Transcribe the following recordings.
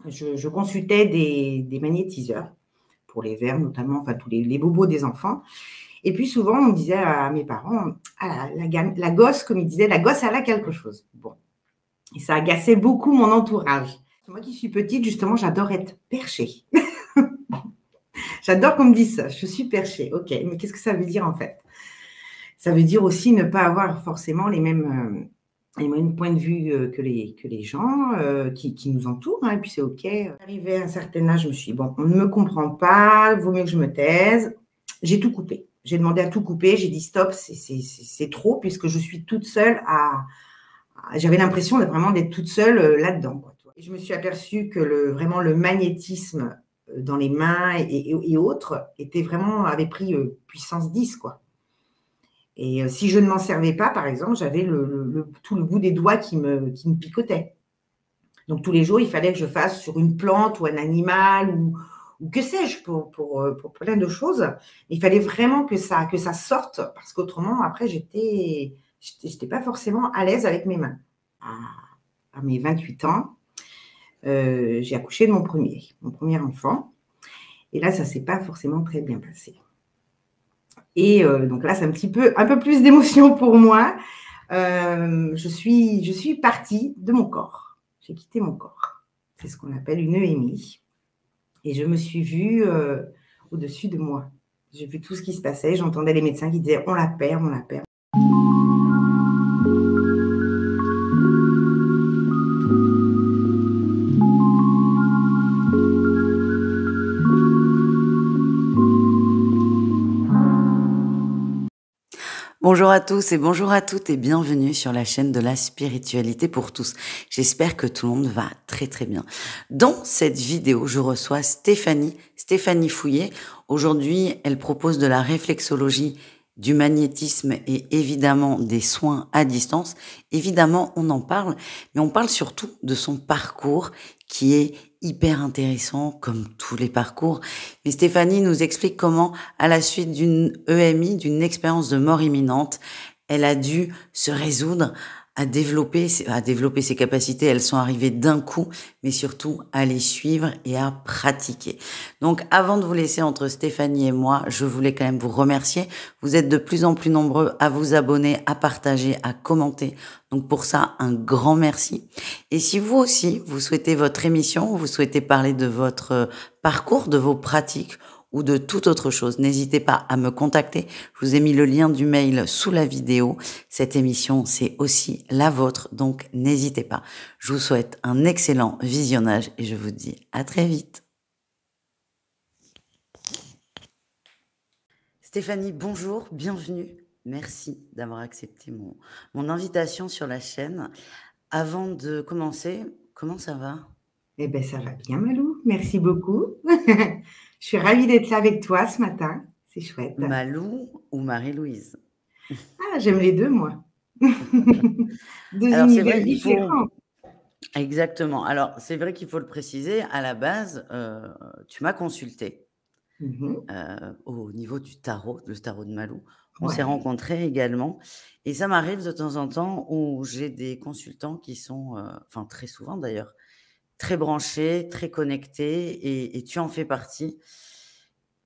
je consultais des magnétiseurs pour les vers notamment, enfin tous les bobos des enfants. Et puis souvent, on disait à mes parents, ah, la gosse, comme ils disaient, la gosse, elle a quelque chose. Bon. Et ça agaçait beaucoup mon entourage. Moi qui suis petite, justement, j'adore être perchée. J'adore qu'on me dise ça, je suis perchée. Ok, mais qu'est-ce que ça veut dire en fait? Ça veut dire aussi ne pas avoir forcément les mêmes points de vue que les gens qui nous entourent. Hein, et puis c'est ok. Arrivé à un certain âge, je me suis dit, bon, on ne me comprend pas, il vaut mieux que je me taise. J'ai tout coupé. J'ai demandé à tout couper. J'ai dit stop, c'est trop puisque je suis toute seule j'avais l'impression vraiment d'être toute seule là-dedans. Quoi. Et je me suis aperçue que vraiment le magnétisme dans les mains et autres avait pris puissance 10, quoi. Et si je ne m'en servais pas, par exemple, j'avais tout le bout des doigts qui me picotait. Donc tous les jours, il fallait que je fasse sur une plante ou un animal ou que sais-je pour plein de choses. Il fallait vraiment que ça sorte parce qu'autrement, après, j'étais pas forcément à l'aise avec mes mains. À mes 28 ans, j'ai accouché de mon premier enfant. Et là, ça ne s'est pas forcément très bien passé. Et donc là, c'est un peu plus d'émotion pour moi. Je suis partie de mon corps. J'ai quitté mon corps. C'est ce qu'on appelle une EMI. Et je me suis vue au-dessus de moi. J'ai vu tout ce qui se passait. J'entendais les médecins qui disaient on la perd, on la perd. Bonjour à tous et bonjour à toutes et bienvenue sur la chaîne de la spiritualité pour tous. J'espère que tout le monde va très très bien. Dans cette vidéo, je reçois Stéphanie Fouillet. Aujourd'hui, elle propose de la réflexologie, du magnétisme et évidemment des soins à distance. Évidemment, on en parle, mais on parle surtout de son parcours qui est hyper intéressant comme tous les parcours. Mais Stéphanie nous explique comment, à la suite d'une EMI, d'une expérience de mort imminente, elle a dû se résoudre à développer ses capacités. Elles sont arrivées d'un coup, mais surtout à les suivre et à pratiquer. Donc, avant de vous laisser entre Stéphanie et moi, je voulais quand même vous remercier. Vous êtes de plus en plus nombreux à vous abonner, à partager, à commenter. Donc, pour ça, un grand merci. Et si vous aussi, vous souhaitez votre émission, vous souhaitez parler de votre parcours, de vos pratiques, ou de toute autre chose, n'hésitez pas à me contacter. Je vous ai mis le lien du mail sous la vidéo. Cette émission, c'est aussi la vôtre, donc n'hésitez pas. Je vous souhaite un excellent visionnage et je vous dis à très vite. Stéphanie, bonjour, bienvenue. Merci d'avoir accepté mon invitation sur la chaîne. Avant de commencer, comment ça va? Eh bien, ça va bien, Malou. Merci beaucoup. Je suis ravie d'être là avec toi ce matin. C'est chouette. Malou ou Marie-Louise? Ah, j'aime les deux, moi. Deux Alors, c'est univers vrai, différents. Exactement. Alors, c'est vrai qu'il faut le préciser. À la base, tu m'as consulté au niveau du tarot, le tarot de Malou. On s'est rencontrés également. Et ça m'arrive de temps en temps où j'ai des consultants qui sont, enfin très souvent d'ailleurs, très branchés, très connectés, et tu en fais partie.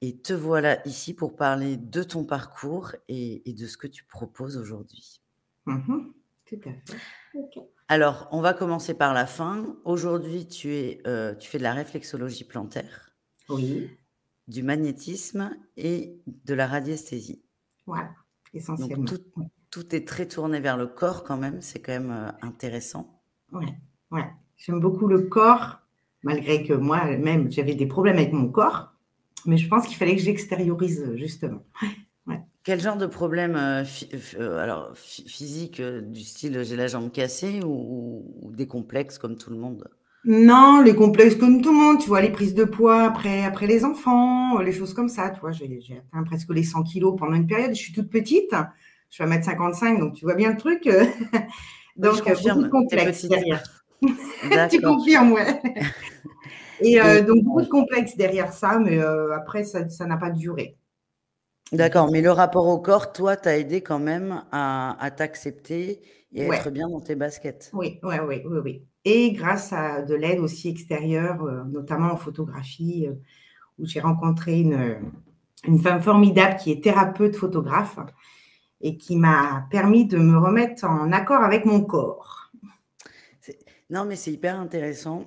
Et te voilà ici pour parler de ton parcours et de ce que tu proposes aujourd'hui. Tout à fait. Okay. Alors, on va commencer par la fin. Aujourd'hui, tu fais de la réflexologie plantaire, oui, du magnétisme et de la radiesthésie. Voilà, essentiellement. Donc, tout est très tourné vers le corps quand même. C'est quand même intéressant. Ouais. J'aime beaucoup le corps, malgré que moi-même, j'avais des problèmes avec mon corps. Mais je pense qu'il fallait que j'extériorise, justement. Ouais. Quel genre de problème physique, du style j'ai la jambe cassée ou des complexes comme tout le monde? Non, les complexes comme tout le monde, tu vois, les prises de poids après les enfants, les choses comme ça, tu vois. J'ai atteint presque les 100 kilos pendant une période. Je suis toute petite, je suis à 1m55, donc tu vois bien le truc. Donc, oui, je confirme, beaucoup de complexes derrière. Tu D'accord. confirmes, ouais. Et donc, beaucoup de complexes derrière ça, mais après, ça n'a pas duré. D'accord, mais le rapport au corps, toi, t'as aidé quand même à t'accepter et à être bien dans tes baskets. Oui. et grâce à de l'aide aussi extérieure, notamment en photographie, où j'ai rencontré une femme formidable qui est thérapeute photographe et qui m'a permis de me remettre en accord avec mon corps. Non, mais c'est hyper intéressant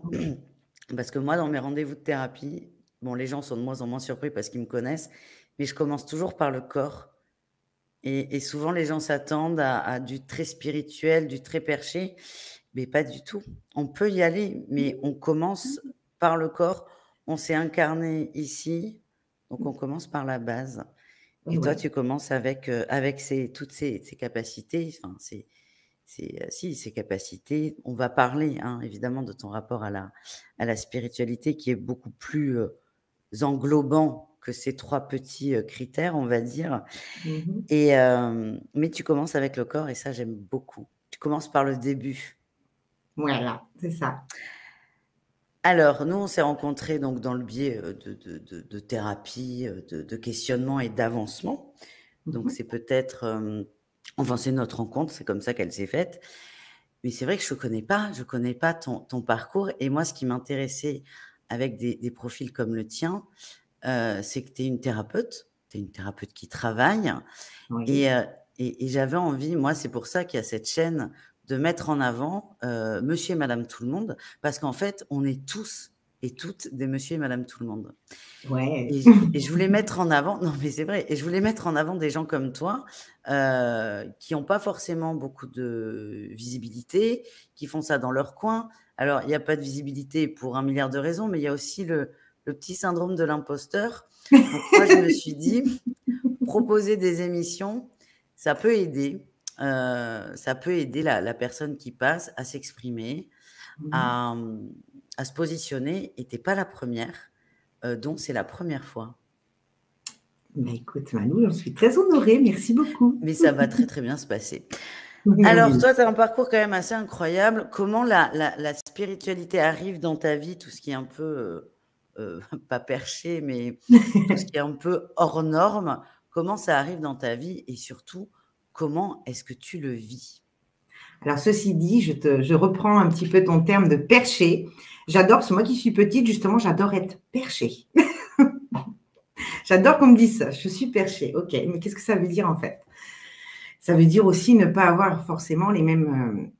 parce que moi, dans mes rendez-vous de thérapie, bon, les gens sont de moins en moins surpris parce qu'ils me connaissent, mais je commence toujours par le corps. Et souvent, les gens s'attendent à du très spirituel, du très perché, mais pas du tout. On peut y aller, mais on commence par le corps. On s'est incarné ici, donc on commence par la base. Et toi, Ouais. tu commences avec toutes ces capacités, enfin, ces capacités. On va parler, hein, évidemment, de ton rapport à la spiritualité qui est beaucoup plus englobant que ces 3 petits critères, on va dire. Mais tu commences avec le corps et ça, j'aime beaucoup. Tu commences par le début. Voilà, c'est ça. Alors, nous, on s'est rencontrés donc dans le biais de thérapie, de questionnement et d'avancement. Donc, c'est peut-être, enfin, c'est notre rencontre, c'est comme ça qu'elle s'est faite. Mais c'est vrai que je connais pas ton parcours. Et moi, ce qui m'intéressait avec des profils comme le tien, c'est que tu es une thérapeute. Tu es une thérapeute qui travaille. Oui. Et j'avais envie, moi, c'est pour ça qu'il y a cette chaîne, de mettre en avant monsieur et madame tout le monde, parce qu'en fait, on est tous et toutes des monsieur et madame tout le monde. Ouais. Et je voulais mettre en avant, non mais c'est vrai, et je voulais mettre en avant des gens comme toi, qui n'ont pas forcément beaucoup de visibilité, qui font ça dans leur coin. Alors, il n'y a pas de visibilité pour 1 milliard de raisons, mais il y a aussi le petit syndrome de l'imposteur. Donc moi, je me suis dit, proposer des émissions, ça peut aider. Ça peut aider la personne qui passe à s'exprimer, à se positionner. Et tu n'es pas la première, donc c'est la première fois. Bah, écoute, Malou, j'en suis très honorée. Merci beaucoup. Mais ça va très, très bien se passer. Alors, toi, tu as un parcours quand même assez incroyable. Comment la spiritualité arrive dans ta vie, tout ce qui est un peu, pas perché, mais tout ce qui est un peu hors norme, comment ça arrive dans ta vie et surtout, comment est-ce que tu le vis? Alors, ceci dit, je reprends un petit peu ton terme de perché. J'adore, parce que moi qui suis petite, justement, j'adore être perchée. J'adore qu'on me dise ça. Je suis perchée. OK, mais qu'est-ce que ça veut dire en fait? Ça veut dire aussi ne pas avoir forcément les mêmes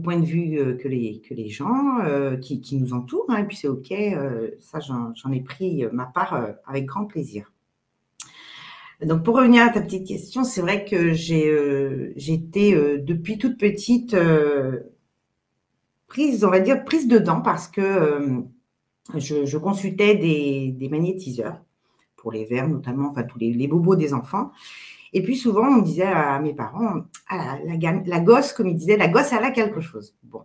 points de vue que les gens qui nous entourent. Hein, et puis c'est OK, ça j'en ai pris ma part avec grand plaisir. Donc pour revenir à ta petite question, c'est vrai que j'étais depuis toute petite prise, on va dire, prise dedans parce que je consultais des magnétiseurs pour les vers notamment, enfin tous les bobos des enfants. Et puis souvent, on disait à mes parents, ah, la gosse, comme ils disaient, la gosse, elle a quelque chose. Bon.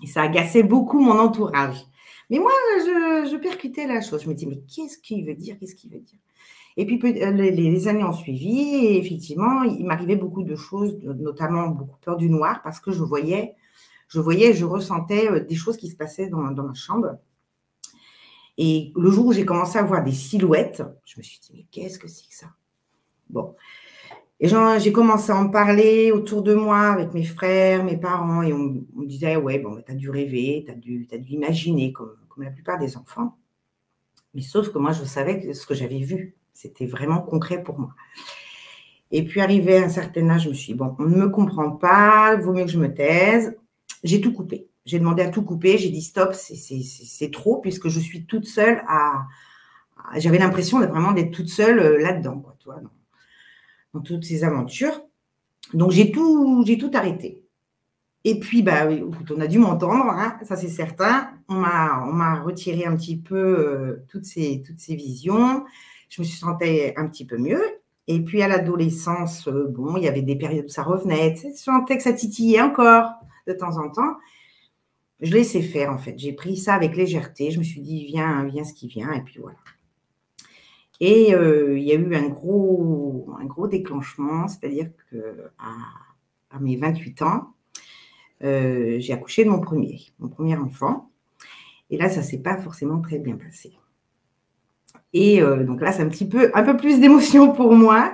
Et ça agaçait beaucoup mon entourage. Mais moi, je percutais la chose. Je me disais, mais qu'est-ce qu'il veut dire? Qu'est-ce qu'il veut dire? Et puis, les années ont suivi. Et effectivement, il m'arrivait beaucoup de choses, notamment beaucoup peur du noir, parce que je voyais, je ressentais des choses qui se passaient dans ma chambre. Et le jour où j'ai commencé à voir des silhouettes, je me suis dit, mais qu'est-ce que c'est que ça? Bon. Et j'ai commencé à en parler autour de moi avec mes frères, mes parents, et on me disait, ouais, bon, tu as dû rêver, tu as dû imaginer, comme la plupart des enfants. Mais sauf que moi, je savais que ce que j'avais vu, c'était vraiment concret pour moi. Et puis, arrivé à un certain âge, je me suis dit, bon, on ne me comprend pas, il vaut mieux que je me taise. J'ai tout coupé. J'ai demandé à tout couper. J'ai dit, stop, c'est trop, puisque je suis toute seule j'avais l'impression vraiment d'être toute seule là-dedans, quoi, tu vois, dans toutes ces aventures. Donc, j'ai tout arrêté. Et puis, bah, on a dû m'entendre, hein, ça c'est certain. On m'a retiré un petit peu toutes ces visions. Je me suis sentie un petit peu mieux. Et puis, à l'adolescence, bon, il y avait des périodes où ça revenait. Tu sais, je sentais que ça titillait encore de temps en temps. Je laissais faire, en fait. J'ai pris ça avec légèreté. Je me suis dit, viens ce qui vient. Et puis, voilà. Et il y a eu un gros déclenchement, c'est-à-dire qu'à mes 28 ans, j'ai accouché de mon premier enfant. Et là, ça ne s'est pas forcément très bien passé. Et donc là, c'est un peu plus d'émotion pour moi.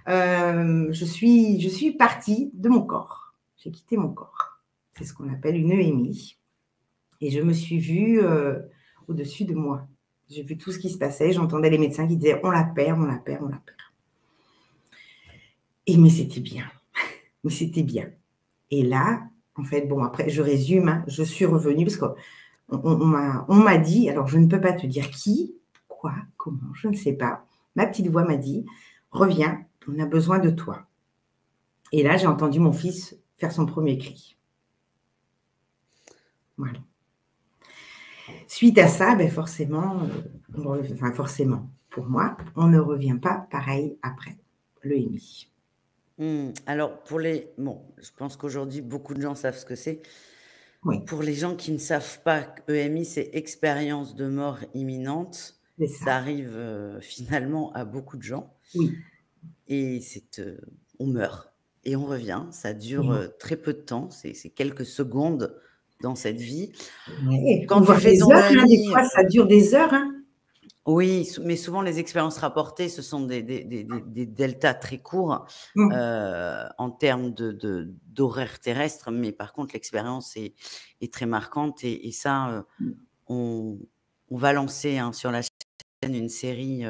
Je suis partie de mon corps. J'ai quitté mon corps. C'est ce qu'on appelle une EMI. Et je me suis vue au-dessus de moi. J'ai vu tout ce qui se passait. J'entendais les médecins qui disaient on la perd, on la perd, on la perd. Et mais c'était bien. Mais c'était bien. Et là, en fait, bon, après, je résume, hein, je suis revenue parce qu'on m'a dit, alors je ne peux pas te dire qui, quoi, comment, je ne sais pas. Ma petite voix m'a dit, reviens, on a besoin de toi. Et là, j'ai entendu mon fils faire son premier cri. Voilà. Suite à ça, ben forcément, forcément, pour moi, on ne revient pas pareil après l'EMI. Alors, bon, je pense qu'aujourd'hui, beaucoup de gens savent ce que c'est. Oui, Pour les gens qui ne savent pas, EMI, c'est expérience de mort imminente. c'est Ça ça. arrive finalement à beaucoup de gens. Oui. Et on meurt et on revient. Ça dure très peu de temps, c'est quelques secondes dans cette vie. Ouais. Quand Ou tu voir fais des ton heures, hein, des EMI, fois, ça dure des heures. Hein. oui, mais souvent les expériences rapportées, ce sont des deltas très courts en termes d'horaire terrestre, mais par contre l'expérience est très marquante et ça, on va lancer sur la chaîne une série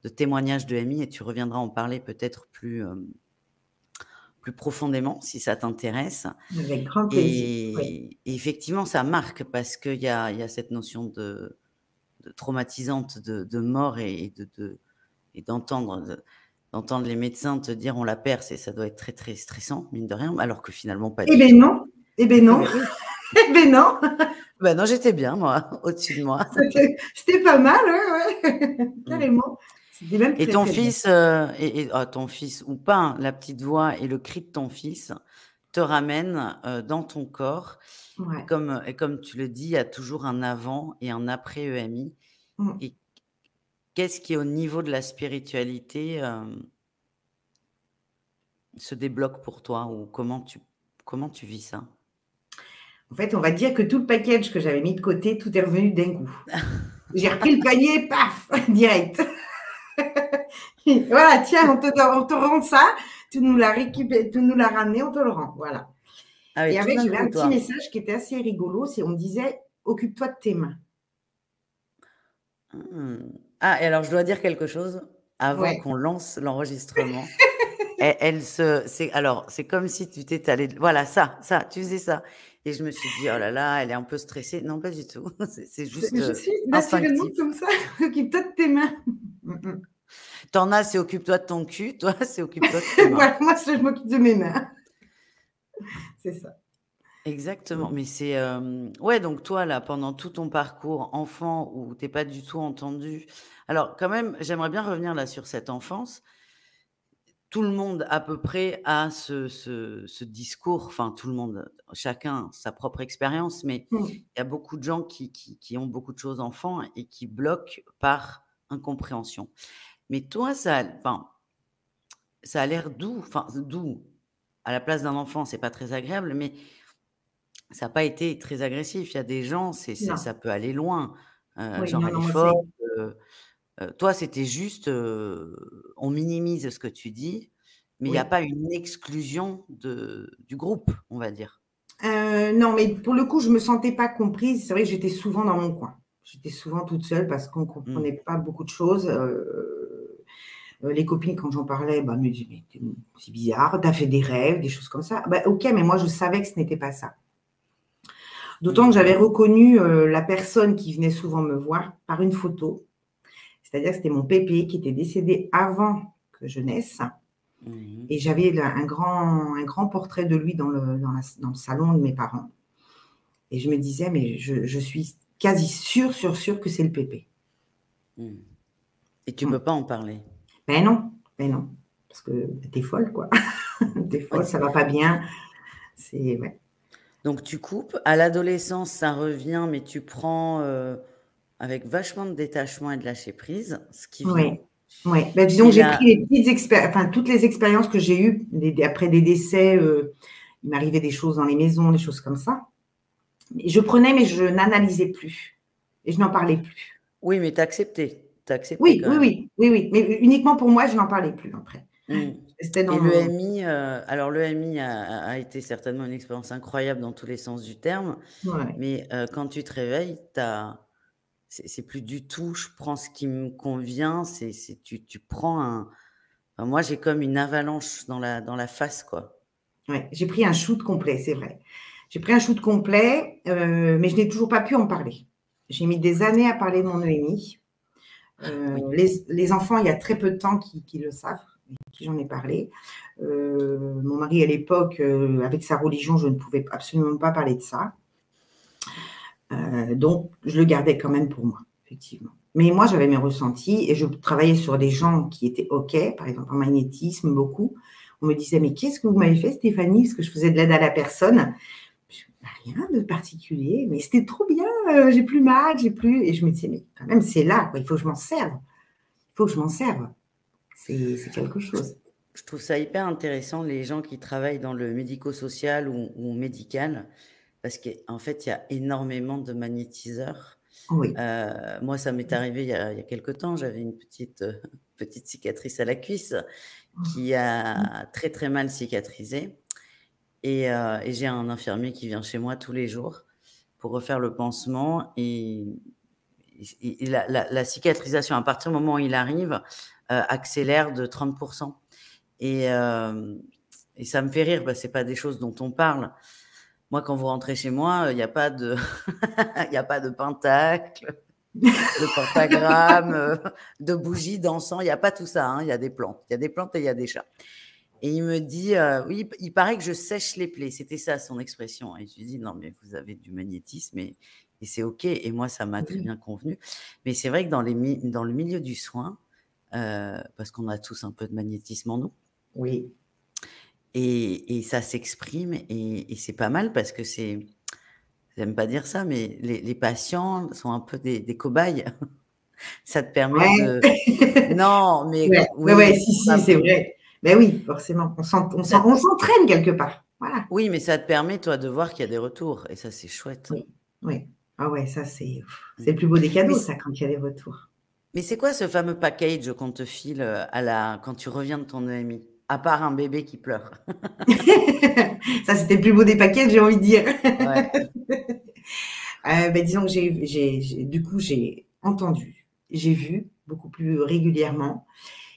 de témoignages de EMI et tu reviendras en parler peut-être plus profondément si ça t'intéresse. Avec grand plaisir. Oui. Et effectivement, ça marque parce qu'il y a cette notion de traumatisante de mort et d'entendre les médecins te dire on la perd, ça doit être très très stressant, mine de rien, alors que finalement pas Eh du bien tout. non, eh bien non, Mais oui. eh bien non. Ben non, j'étais bien, moi, au-dessus de moi. C'était pas mal, ouais. Carrément. C'était même Et très ton très bien. fils, ton fils ou pas, hein, la petite voix et le cri de ton fils te ramènent dans ton corps. Et Ouais. comme tu le dis, il y a toujours un avant et un après EMI. Mm. Et qu'est-ce qui, au niveau de la spiritualité, se débloque pour toi ou comment tu vis ça? En fait, on va dire que tout le package que j'avais mis de côté, tout est revenu d'un coup. J'ai repris le panier, paf, direct. Voilà, tiens, on te rend ça, tu nous l'as récupéré, tu nous l'as ramené, on te le rend. Voilà. Ah Et oui, tout avec, d'un j'avais coup, un petit toi. message qui était assez rigolo, on me disait, occupe-toi de tes mains. Mmh. Ah, et alors je dois dire quelque chose avant Ouais. qu'on lance l'enregistrement. C'est comme si tu t'étais allée, voilà, ça, tu faisais ça. Et je me suis dit, oh là là, elle est un peu stressée. Non, pas du tout. C'est juste Je suis naturellement instinctif. comme ça, occupe-toi de tes mains. T'en as, c'est occupe-toi de ton cul. Toi, c'est occupe-toi de tes mains. Voilà, moi, je m'occupe de mes mains. C'est ça. Exactement. Mais ouais, donc toi, là, pendant tout ton parcours enfant où t'es pas du tout entendu. Alors, quand même, j'aimerais bien revenir là sur cette enfance. Tout le monde à peu près a ce discours, enfin tout le monde, chacun sa propre expérience, mais Mm. il y a beaucoup de gens qui ont beaucoup de choses enfants et qui bloquent par incompréhension. Mais toi, ça a l'air doux, enfin doux. À la place d'un enfant, c'est pas très agréable, mais ça a pas été très agressif. Il y a des gens, Non. ça peut aller loin, Oui, genre non, elle non, est moi, folle, c'est. toi, c'était juste, on minimise ce que tu dis, mais il y a Oui. pas une exclusion du groupe, on va dire. Non, mais pour le coup, je me sentais pas comprise. C'est vrai que j'étais souvent dans mon coin. J'étais souvent toute seule parce qu'on ne Mmh. comprenait pas beaucoup de choses. Les copines, quand j'en parlais, bah, me disaient, mais c'est bizarre, tu as fait des rêves, des choses comme ça. Bah, ok, mais moi, je savais que ce n'était pas ça. D'autant que Mmh. j'avais reconnu la personne qui venait souvent me voir par une photo. C'est-à-dire que c'était mon pépé qui était décédé avant que je naisse. Mmh. Et j'avais un grand portrait de lui dans le salon de mes parents. Et je me disais, mais je suis quasi sûre que c'est le pépé. Mmh. Et tu peux pas en parler? Ben non, parce que t'es folle, quoi. T'es Oui. folle, ça va pas bien. C'est, ouais. Donc tu coupes. À l'adolescence, ça revient, mais tu prends, avec vachement de détachement et de lâcher prise, ce qui vient. Ouais. Ouais. Ben, disons Et que j'ai pris là, les petites expériences, enfin, toutes les expériences que j'ai eues après des décès, il m'arrivait des choses dans les maisons, des choses comme ça. Je prenais, mais je n'analysais plus. Et je n'en parlais plus. oui, mais tu as accepté Oui, quand oui, même. oui, oui, oui. Mais uniquement pour moi, je n'en parlais plus après. Mmh. Restais dans Et mon... l'EMI, alors l'EMI a été certainement une expérience incroyable dans tous les sens du terme, Ouais, mais quand tu te réveilles, c'est plus du tout: «Je prends ce qui me convient», c'est tu prends un enfin moi, j'ai comme une avalanche dans la face, quoi. ouais. J'ai pris un shoot complet, c'est vrai. J'ai pris un shoot complet, mais je n'ai toujours pas pu en parler. J'ai mis des années à parler de mon EMI. Oui. Les enfants, il y a très peu de temps qui le savent, qui j'en ai parlé. Mon mari, à l'époque, avec sa religion, je ne pouvais absolument pas parler de ça. Donc, je le gardais quand même pour moi, effectivement. Mais moi, j'avais mes ressentis et je travaillais sur des gens qui étaient OK, par exemple en magnétisme, beaucoup. On me disait, mais qu'est-ce que vous m'avez fait, Stéphanie? Parce que je faisais de l'aide à la personne. Rien de particulier, mais c'était trop bien, j'ai plus mal, j'ai plus. Et je me disais, mais quand même, c'est là, quoi. Il faut que je m'en serve. Il faut que je m'en serve. C'est quelque Je chose. je trouve ça hyper intéressant, les gens qui travaillent dans le médico-social ou médical, parce qu'en fait, il y a énormément de magnétiseurs. Oui. Moi, ça m'est arrivé il y a quelque temps, j'avais une petite, petite cicatrice à la cuisse qui a très, très mal cicatrisé et j'ai un infirmier qui vient chez moi tous les jours pour refaire le pansement et la cicatrisation, à partir du moment où il arrive, accélère de 30 et hem et ça me fait rire, parce que c'est pas des choses dont on parle. Moi, quand vous rentrez chez moi, il y a pas de il y a pas de pentacle, de pentagramme, de bougies, d'encens, il y a pas tout ça, hein, il y a des plantes. Il y a des plantes et il y a des chats. Et il me dit, «Oui, il paraît que je sèche les plaies». C'était ça son expression et je lui dis: «Non, mais vous avez du magnétisme et c'est OK» et moi, ça m'a très Oui. bien convenu. Mais c'est vrai que dans le milieu du soin, parce qu'on a tous un peu de magnétisme en nous Oui. et ça s'exprime et c'est pas mal parce que j'aime pas dire ça, mais les patients sont un peu des cobayes. Ça te permet de Ouais. non, mais Ouais, ouais, ouais, oui, si, si, pas c'est vrai. Ben oui, forcément. ça On s'entraîne quelque part. Voilà. oui, mais ça te permet, toi, de voir qu'il y a des retours et ça, c'est chouette. Oui, oui. Ah ouais, ça, Mmh. c'est le plus beau des Mais cadeaux, c ça, quand il y a des retours. mais c'est quoi ce fameux package qu'on te file, quand tu reviens de ton EMI? À part un bébé qui pleure. Ça, c'était le plus beau des paquets, j'ai envie de dire. Ouais. Ben, disons que du coup, j'ai entendu, j'ai vu beaucoup plus régulièrement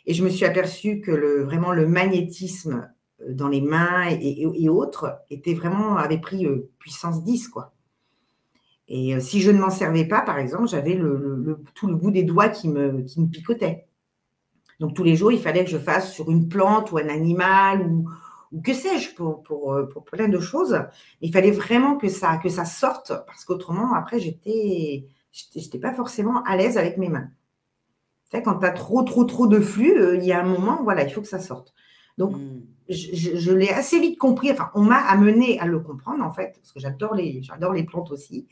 et je me suis aperçue que vraiment le magnétisme dans les mains et autres avait pris puissance 10, quoi. Et si je ne m'en servais pas, par exemple, j'avais tout le bout des doigts qui me picotait. Donc tous les jours, il fallait que je fasse sur une plante ou un animal ou que sais-je pour plein de choses. Il fallait vraiment que ça sorte parce qu'autrement, après, j'étais pas forcément à l'aise avec mes mains. Tu sais, quand tu as trop, trop, trop de flux, il y a un moment, voilà, il faut que ça sorte. Donc, Mmh. je l'ai assez vite compris. Enfin, on m'a amené à le comprendre, en fait, parce que j'adore les plantes aussi.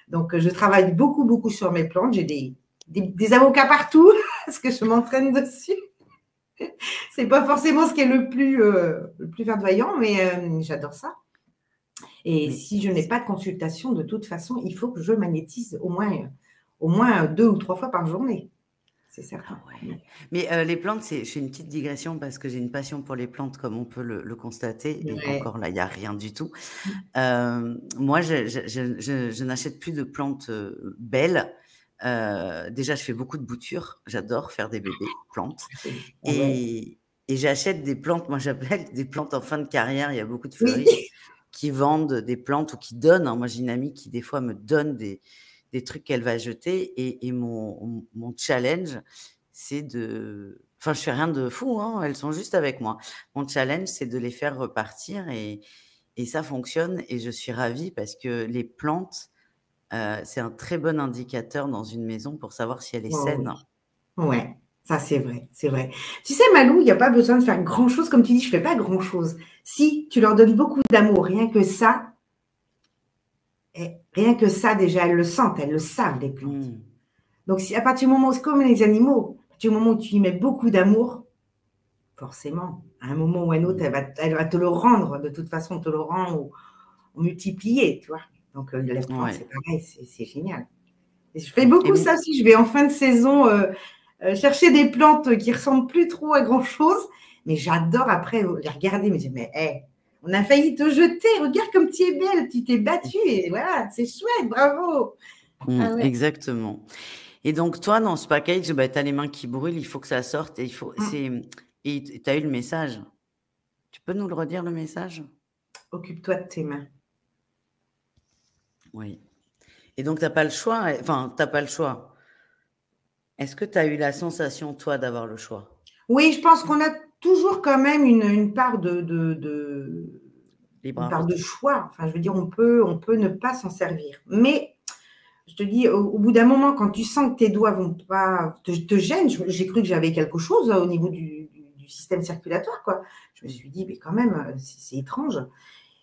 Donc, je travaille beaucoup, beaucoup sur mes plantes. J'ai des avocats partout parce que je m'entraîne dessus. C'est pas forcément ce qui est le plus verdoyant, mais j'adore ça. Et Mais si je n'ai pas de consultation, de toute façon, il faut que je magnétise au moins 2 ou 3 fois par journée. C'est ah certain. ouais. Mais les plantes, je fais une petite digression parce que j'ai une passion pour les plantes comme on peut le constater et Ouais. encore là, il y a rien du tout. Moi, je n'achète plus de plantes, belles. Déjà, je fais beaucoup de boutures. J'adore faire des bébés plantes Ah ouais. et j'achète des plantes, moi j'appelle des plantes en fin de carrière. Il y a beaucoup de Oui. fleuristes qui vendent des plantes ou qui donnent, hein. Moi, j'ai une amie qui des fois me donne des trucs qu'elle va jeter et mon challenge, c'est enfin, je fais rien de fou, hein, elles sont juste avec moi. Mon challenge, c'est de les faire repartir et ça fonctionne et je suis ravie parce que les plantes, c'est un très bon indicateur dans une maison pour savoir si elle est Oh saine. oui. Ouais, ça c'est vrai, c'est vrai. Tu sais, Malou, il y a pas besoin de faire grand-chose, comme tu dis, je fais pas grand-chose. Si tu leur donnes beaucoup d'amour, rien que ça déjà, elles le sentent, elles le savent, les plantes. Mmh. Donc si à partir du moment où c'est comme les animaux, à partir du moment où tu y mets beaucoup d'amour, forcément, à un moment ou à un autre, Mmh. elle va te le rendre, de toute façon, te le rend ou multiplié, tu vois. Donc les plantes, Ouais. c'est pareil, c'est génial. Et je fais Mmh et beaucoup m ça aussi, je vais en fin de saison, chercher des plantes qui ressemblent plus trop à grand chose, Mais j'adore après les regarder, me dire, mais hey, on a failli te jeter, regarde comme tu es belle, tu t'es battue et voilà, c'est chouette, bravo. Ah ouais. Exactement. Et donc, toi, dans ce package, bah, tu as les mains qui brûlent, il faut que ça sorte et et tu as eu le message. Tu peux nous le redire, le message? Occupe-toi de tes mains. Oui. Et donc, tu n'as pas le choix. Enfin, tu n'as pas le choix. Est-ce que tu as eu la sensation, toi, d'avoir le choix? Oui, je pense qu'on a toujours quand même une part Libre une part de arbitre. choix. Enfin, je veux dire, on peut ne pas s'en servir. Mais je te dis, au bout d'un moment, quand tu sens que tes doigts vont pas te gênent, j'ai cru que j'avais quelque chose au niveau du système circulatoire, quoi. Je me suis dit, mais quand même, c'est étrange.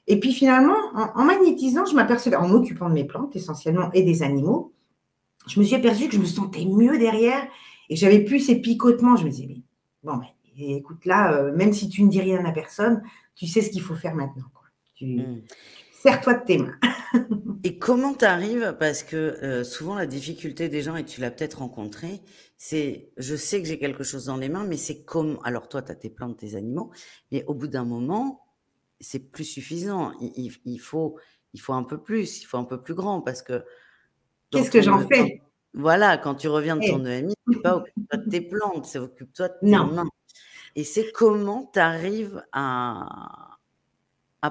Et puis finalement, en magnétisant, je m'apercevais, en m'occupant de mes plantes essentiellement et des animaux, je me suis aperçue que je me sentais mieux derrière et que j'avais plus ces picotements. Je me disais, mais bon, ben, écoute, là, même si tu ne dis rien à personne, tu sais ce qu'il faut faire maintenant, quoi. Mm. Serre-toi de tes mains. Et comment tu arrives, parce que souvent la difficulté des gens, et tu l'as peut-être rencontré, c'est je sais que j'ai quelque chose dans les mains, mais c'est comme. Alors toi, tu as tes plantes, tes animaux, mais au bout d'un moment, c'est plus suffisant. Il faut un peu plus, il faut un peu plus grand, parce que dans Qu'est-ce que j'en fais? voilà, quand tu reviens de ton Hey, EMI, c'est pas occupe-toi de tes plantes, c'est occupe-toi de tes non. mains. Et c'est comment tu arrives à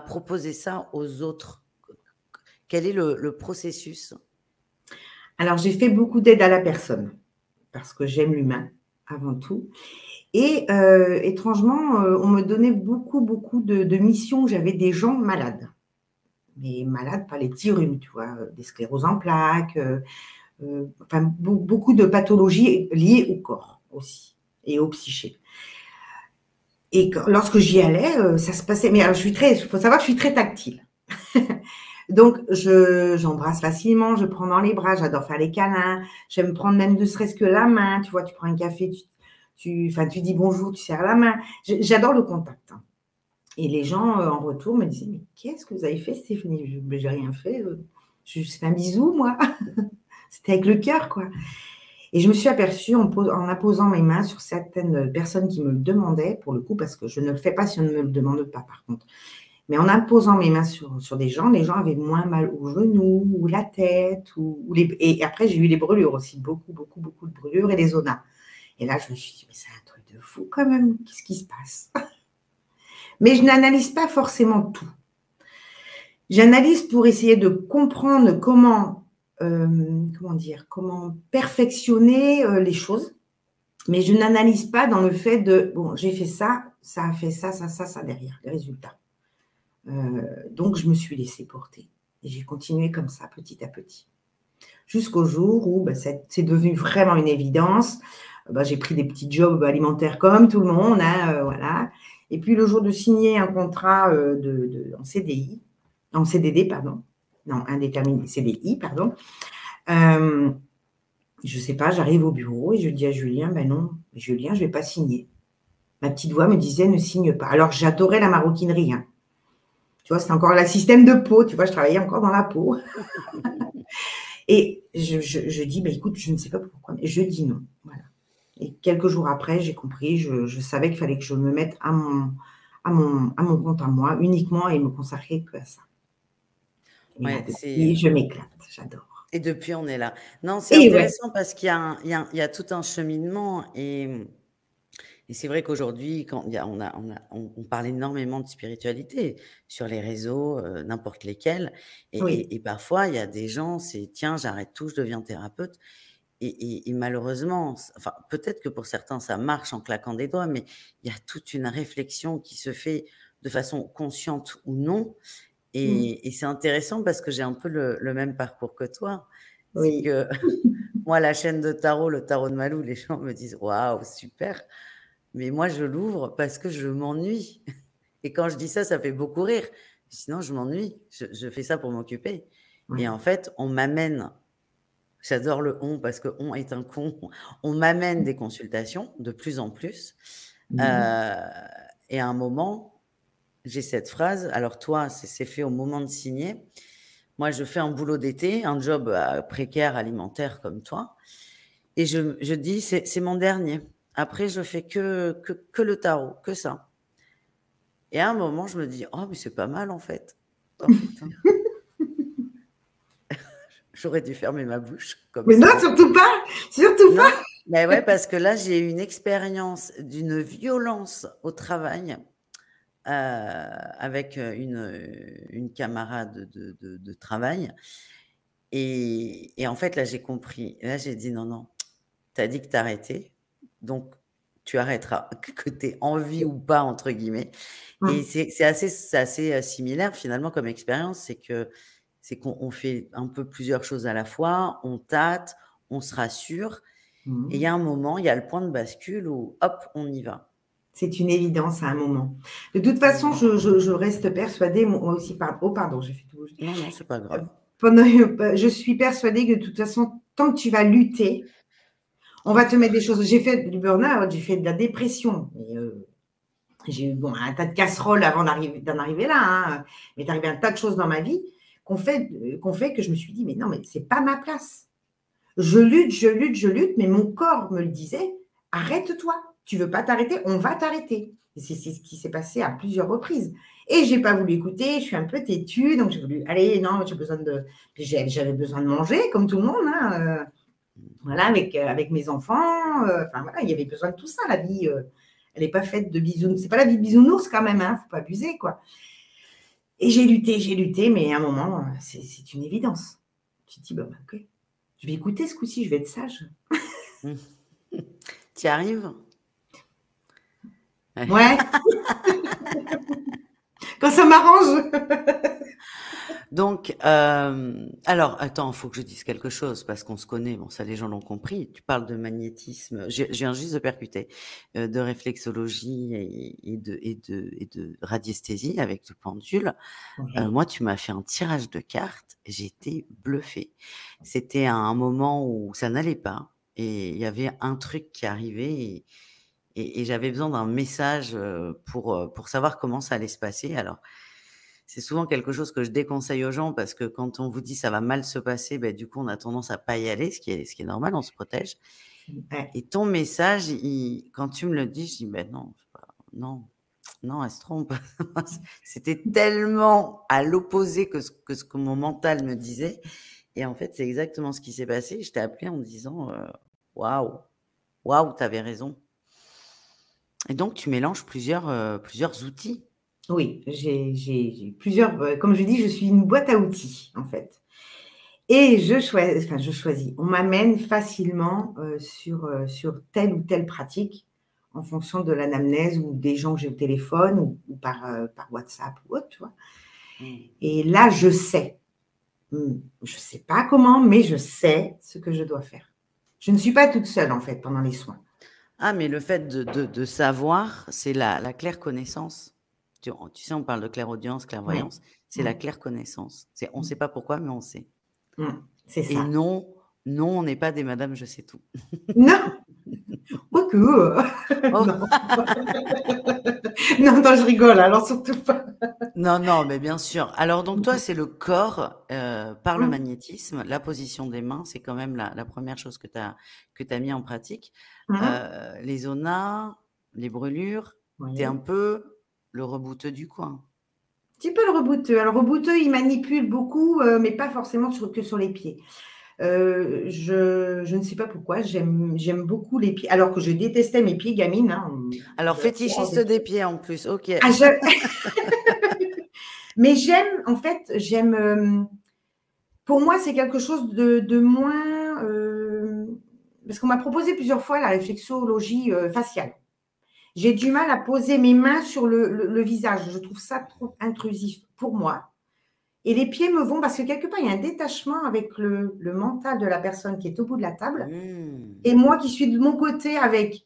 proposer ça aux autres? Quel est le processus? Alors, j'ai fait beaucoup d'aide à la personne parce que j'aime l'humain avant tout. Et étrangement, on me donnait beaucoup de missions où j'avais des gens malades. Mais malades, pas les petits rhumes, tu vois, des scléroses en plaques, enfin, beaucoup de pathologies liées au corps aussi et au psyché. Et lorsque j'y allais, ça se passait. Mais il faut savoir que je suis très tactile. Donc, j'embrasse facilement, je prends dans les bras, j'adore faire les câlins, j'aime prendre même ne serait-ce que la main, tu vois, tu prends un café, tu dis bonjour, tu serres la main. J'adore le contact. Hein. Et les gens, en retour, me disaient, mais qu'est-ce que vous avez fait, Stéphanie? J'ai rien fait, j'ai juste fait un bisou, moi. C'était avec le cœur, quoi. Et je me suis aperçue en apposant mes mains sur certaines personnes qui me le demandaient, pour le coup, parce que je ne le fais pas si on ne me le demande pas, par contre. Mais en imposant mes mains sur des gens, les gens avaient moins mal aux genoux, ou la tête, et après, j'ai eu les brûlures aussi, beaucoup de brûlures et les zonas. Et là, je me suis dit, mais c'est un truc de fou quand même, qu'est-ce qui se passe? Mais je n'analyse pas forcément tout. J'analyse pour essayer de comprendre comment perfectionner les choses, mais je n'analyse pas dans le fait de, bon, j'ai fait ça, ça a fait ça derrière, les résultats. Donc, je me suis laissée porter. Et j'ai continué comme ça, petit à petit. Jusqu'au jour où c'est devenu vraiment une évidence. J'ai pris des petits jobs alimentaires comme tout le monde. Hein, voilà. Et puis, le jour de signer un contrat en CDI, en CDD, pardon. Non, indéterminé, CDI, pardon. Je ne sais pas, j'arrive au bureau et je dis à Julien, ben non, Julien, je ne vais pas signer. Ma petite voix me disait, ne signe pas. Alors, j'adorais la maroquinerie. Hein. Tu vois, c'est encore le système de peau. Tu vois, je travaillais encore dans la peau. Et je dis, bah, écoute, je ne sais pas pourquoi, mais je dis non. Voilà. Et quelques jours après, j'ai compris, je savais qu'il fallait que je me mette à mon compte à moi uniquement et me consacrer que à ça. Et là, Ouais, depuis, je m'éclate, j'adore. et depuis, on est là. Non, c'est Et ouais, intéressant parce qu'il y a tout un cheminement et c'est vrai qu'aujourd'hui, quand on parle énormément de spiritualité sur les réseaux, n'importe lesquels, oui, et parfois il y a des gens, c'est tiens, j'arrête tout, je deviens thérapeute, et malheureusement, enfin peut-être que pour certains ça marche en claquant des doigts, mais il y a toute une réflexion qui se fait de façon consciente ou non, mm, et c'est intéressant parce que j'ai un peu le même parcours que toi. C'est oui, que moi, la chaîne de tarot, le tarot de Malou, les gens me disent waouh, super. Mais moi, je l'ouvre parce que je m'ennuie. Et quand je dis ça, ça fait beaucoup rire. Sinon, je m'ennuie. Je fais ça pour m'occuper. Et ouais. en fait, on m'amène, j'adore le on parce que on est un con, on m'amène des consultations de plus en plus. Mm, Euh, et à un moment, j'ai cette phrase. Alors toi, c'est fait au moment de signer. Moi, je fais un boulot d'été, un job précaire alimentaire comme toi. Et je dis, c'est mon dernier. Après, je fais que le tarot, que ça. Et à un moment, je me dis, oh, mais c'est pas mal en fait. Oh putain, j'aurais dû fermer ma bouche, comme Mais non, ça. surtout pas, surtout Non, pas. mais ouais, parce que là, j'ai eu une expérience d'une violence au travail avec une camarade de travail. Et en fait, là, j'ai compris. Et là, j'ai dit, non, non, tu as dit que tu arrêtais, donc tu arrêteras, que tu aies envie ou pas, entre guillemets. Et Hum, c'est assez similaire finalement comme expérience, c'est qu'on fait un peu plusieurs choses à la fois, on tâte, on se rassure, et il y hum. a un moment, il y a le point de bascule où hop, on y va. C'est une évidence à un moment. De toute façon, Mmh. je reste persuadée, moi aussi, oh pardon, j'ai fait tout. Non, non, c'est pas grave. Pendant, je suis persuadée que de toute façon, tant que tu vas lutter, on va te mettre des choses. J'ai fait du burn-out, j'ai fait de la dépression. J'ai eu bon, un tas de casseroles avant d'en arriver là, hein. Mais il est arrivé un tas de choses dans ma vie qu'on fait que je me suis dit, mais non, mais c'est pas ma place. Je lutte, je lutte, je lutte, mais mon corps me le disait, arrête-toi. Tu veux pas t'arrêter, on va t'arrêter. Et c'est ce qui s'est passé à plusieurs reprises. Et j'ai pas voulu écouter, je suis un peu têtue, donc j'ai voulu, allez, non, j'avais besoin de manger, comme tout le monde, hein, voilà, avec mes enfants, enfin voilà, il y avait besoin de tout ça, la vie, elle n'est pas faite de bisounours, c'est pas la vie de bisounours quand même, hein, faut pas abuser, quoi. Et j'ai lutté, mais à un moment, c'est une évidence. Tu te dis, bon, ok, je vais écouter ce coup-ci, je vais être sage. Mmh. Tu y arrives? Ouais. Ouais, quand ça m'arrange. Donc, alors, attends, il faut que je dise quelque chose parce qu'on se connaît. Bon, ça, les gens l'ont compris. Tu parles de magnétisme. Je viens juste de percuter, de réflexologie et de radiesthésie avec le pendule. Ouais. Moi, tu m'as fait un tirage de cartes. J'étais bluffée. C'était à un moment où ça n'allait pas et il y avait un truc qui arrivait et j'avais besoin d'un message pour savoir comment ça allait se passer. Alors, c'est souvent quelque chose que je déconseille aux gens parce que quand on vous dit ça va mal se passer, ben, du coup, on a tendance à pas y aller, ce qui est normal, on se protège. Ouais. Et ton message, quand tu me le dis, je dis, ben non, non, non, elle se trompe. C'était tellement à l'opposé que ce que mon mental me disait. Et en fait, c'est exactement ce qui s'est passé. Je t'ai appelé en me disant, waouh, waouh, t'avais raison. Et donc, tu mélanges plusieurs outils. Oui, j'ai plusieurs, comme je dis, je suis une boîte à outils, en fait. Et je choisis. On m'amène facilement sur telle ou telle pratique en fonction de l'anamnèse ou des gens que j'ai au téléphone ou par WhatsApp ou autre, tu vois. Mm. Et là, je sais. Je ne sais pas comment, mais je sais ce que je dois faire. Je ne suis pas toute seule, en fait, pendant les soins. Ah, mais le fait de savoir, c'est la claire connaissance. Tu sais, on parle de clairaudience, Oui, clairvoyance, c'est la oui, claire connaissance. On ne sait pas pourquoi, mais on sait. c'est Et ça. non, non, on n'est pas des madame je sais tout. Non, quoique, Oh, non. Non, non, je rigole, alors surtout pas. non, non, mais bien sûr. Alors, donc, toi, c'est le corps par le Hum, magnétisme, la position des mains, c'est quand même la première chose que tu as mis en pratique. hum. Les zonas, les brûlures, tu es un Oui. peu le rebouteux du coin. Petit peu le rebouteux. Alors, le rebouteux, il manipule beaucoup, mais pas forcément que sur les pieds. Je ne sais pas pourquoi, j'aime beaucoup les pieds, alors que je détestais mes pieds gamine, hein, Alors, j'avais horreur fétichiste des des pieds. pieds en plus, ok. Ah, mais j'aime, en fait, pour moi, c'est quelque chose de moins, parce qu'on m'a proposé plusieurs fois la réflexologie faciale. J'ai du mal à poser mes mains sur le visage. Je trouve ça trop intrusif pour moi. Et les pieds me vont parce que quelque part, il y a un détachement avec le mental de la personne qui est au bout de la table Hmm. et moi qui suis de mon côté avec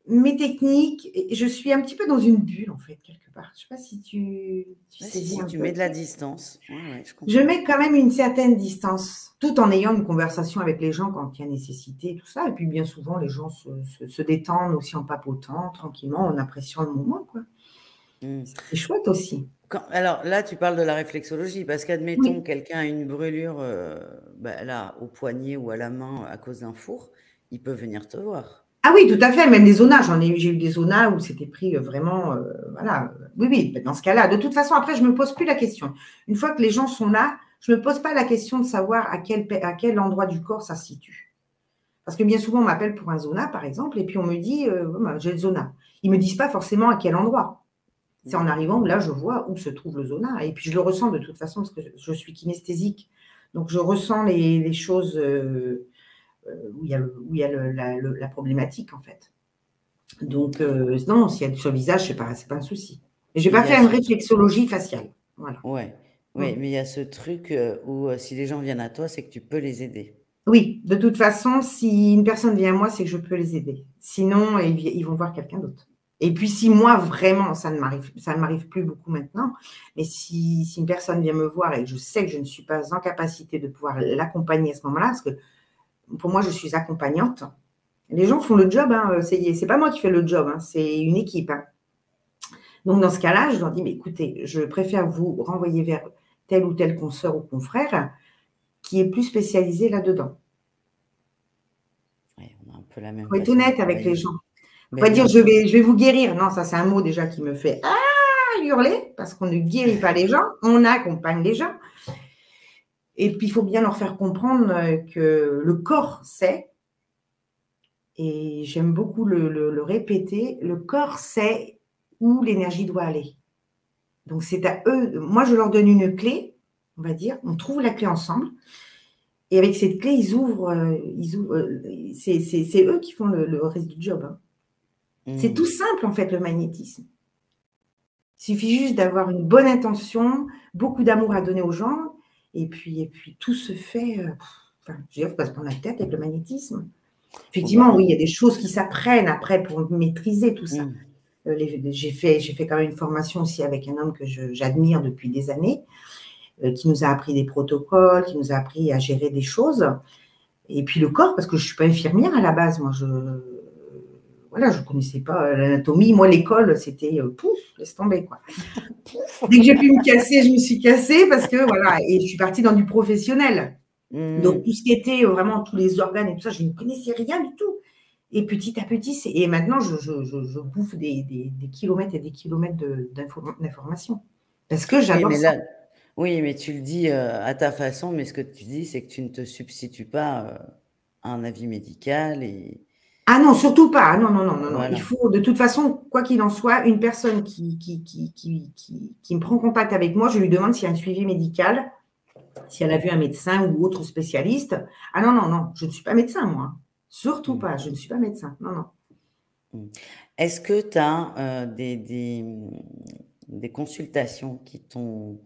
mes techniques. Et je suis un petit peu dans une bulle, en fait, quelque part. Je ne sais pas si tu Ouais, si, saisis si, un tu peu. mets de la distance. Ouais, ouais, je Je comprends. mets quand même une certaine distance, tout en ayant une conversation avec les gens quand il y a nécessité, tout ça. Et puis, bien souvent, les gens se détendent aussi en papotant, tranquillement, en appréciant le moment, quoi. Hmm. C'est chouette aussi. Alors là, tu parles de la réflexologie, parce qu'admettons, Oui. quelqu'un a une brûlure là, au poignet ou à la main à cause d'un four, il peut venir te voir. Ah oui, tout à fait, même des zonas, j'ai eu des zonas où c'était pris vraiment, voilà. Oui, oui, dans ce cas-là. De toute façon, après, je ne me pose plus la question. Une fois que les gens sont là, je ne me pose pas la question de savoir à quel endroit du corps ça se situe. Parce que bien souvent, on m'appelle pour un zona, par exemple, et puis on me dit, j'ai le zona. Ils ne me disent pas forcément à quel endroit. C'est en arrivant, là, je vois où se trouve le zona. Et puis, je le ressens de toute façon, parce que je suis kinesthésique. Donc, je ressens les choses où il y a la problématique, en fait. Donc, non, s'il y a sur le visage, c'est pas un souci. Et je ne Mais vais il pas y a faire une ce truc. réflexologie faciale. Voilà. Ouais, Mm. ouais, mais il y a ce truc où si les gens viennent à toi, c'est que tu peux les aider. Oui, de toute façon, si une personne vient à moi, c'est que je peux les aider. Sinon, ils vont voir quelqu'un d'autre. Et puis, si moi, vraiment, ça ne m'arrive plus beaucoup maintenant, mais si une personne vient me voir et que je sais que je ne suis pas en capacité de pouvoir l'accompagner à ce moment-là, parce que pour moi, je suis accompagnante, les gens font le job, hein, c'est pas moi qui fais le job, hein, c'est une équipe. Hein. Donc, dans ce cas-là, je leur dis, mais écoutez, je préfère vous renvoyer vers telle ou telle consoeur ou confrère qui est plus spécialisé là-dedans. Ouais, on a un peu la même Il faut être façon de honnête avec les travailler. gens. Il ne faut Mais pas dire, bien sûr. je vais vous guérir. Non, ça, c'est un mot déjà qui me fait hurler, parce qu'on ne guérit pas les gens, on accompagne les gens. Et puis, il faut bien leur faire comprendre que le corps sait, et j'aime beaucoup le répéter, le corps sait où l'énergie doit aller. Donc, c'est à eux. Moi, je leur donne une clé, on va dire, on trouve la clé ensemble. Et avec cette clé, ils ouvrent c'est eux qui font le reste du job. Hein. C'est tout simple, en fait, le magnétisme. Il suffit juste d'avoir une bonne intention, beaucoup d'amour à donner aux gens, et puis tout se fait. Enfin, je veux dire, il ne faut pas se prendre la tête avec le magnétisme. Oh bah Effectivement, oui, non. il y a des choses qui s'apprennent après pour maîtriser tout ça. Mm. J'ai fait quand même une formation aussi avec un homme que j'admire depuis des années, qui nous a appris des protocoles, qui nous a appris à gérer des choses. Et puis le corps, parce que je ne suis pas infirmière à la base, moi, je ne connaissais pas l'anatomie. Moi, l'école, c'était pouf, laisse tomber, quoi. Dès que j'ai pu me casser, je me suis cassée parce que, voilà, et je suis partie dans du professionnel. Donc, tout ce qui était vraiment tous les organes et tout ça, je ne connaissais rien du tout. Et petit à petit, et maintenant, je bouffe des kilomètres et des kilomètres d'informations. Parce que Oui, j'adore mais ça. là, oui, mais tu le dis à ta façon, mais ce que tu dis, c'est que tu ne te substitues pas à un avis médical et Ah non, surtout pas. Ah non, non, non, non, non. Il voilà. faut, de toute façon, quoi qu'il en soit, une personne qui me prend contact avec moi, je lui demande s'il y a un suivi médical, si elle a vu un médecin ou autre spécialiste. Ah non, non, non, je ne suis pas médecin, moi. Surtout Mm. pas, je ne suis pas médecin. Non, non. Mm. Est-ce que tu as des consultations qui t'ont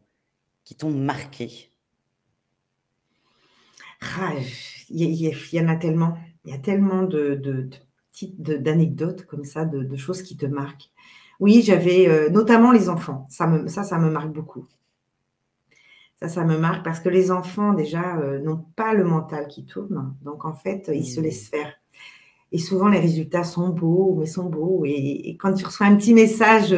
marqué? Ah, il y en a tellement. Il y a tellement d'anecdotes comme ça, de choses qui te marquent. Oui, j'avais notamment les enfants. Ça me marque beaucoup. Ça me marque parce que les enfants, déjà, n'ont pas le mental qui tourne. Donc, en fait, ils se Mm. laissent faire. Et souvent, les résultats sont beaux, mais sont beaux. Et quand tu reçois un petit message,